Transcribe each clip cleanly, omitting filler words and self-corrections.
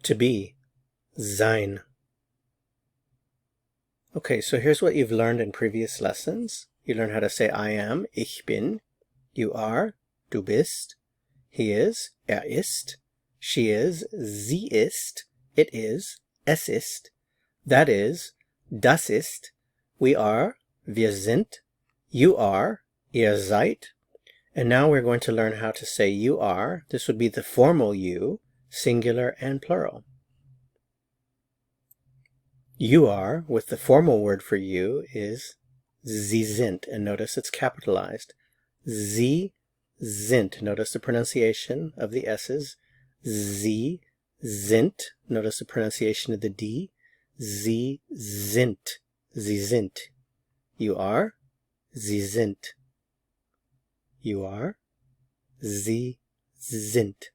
To be, SEIN. Okay, so here's what you've learned in previous lessons. You learned how to say I am, ich bin. You are, du bist. He is, ist. She is, sie ist. It is, es ist. That is, das ist. We are, wir sind. You are, ihr seid. And now we're going to learn how to say you are. This would be the formal you, singular and plural. You are, with the formal word for you, is Sie sind. And notice it's capitalized. Sie sind. Notice the pronunciation of the S's. Sie sind. Notice the pronunciation of the D. Sie sind. Sie sind. You are. Sie sind. You are. Sie sind.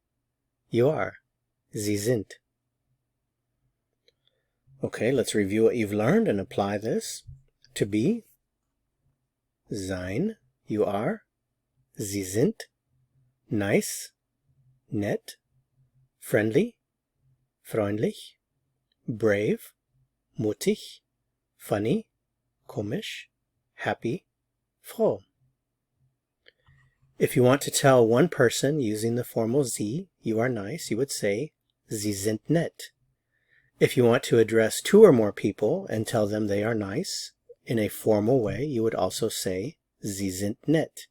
You are. Sie sind. Okay, let's review what you've learned and apply this. To be, sein, you are. Sie sind, nice, nett. Friendly, freundlich. Brave, mutig. Funny, komisch. Happy, froh. If you want to tell one person using the formal Sie, you are nice, you would say, Sie sind nett. If you want to address two or more people and tell them they are nice, in a formal way, you would also say, Sie sind nett.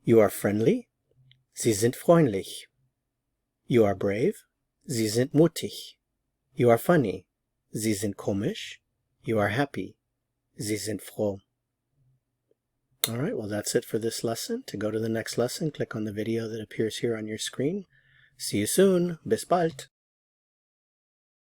You are friendly, Sie sind freundlich. You are brave, Sie sind mutig. You are funny, Sie sind komisch. You are happy, Sie sind froh. Alright, well that's it for this lesson. To go to the next lesson, click on the video that appears here on your screen. See you soon. Bis bald.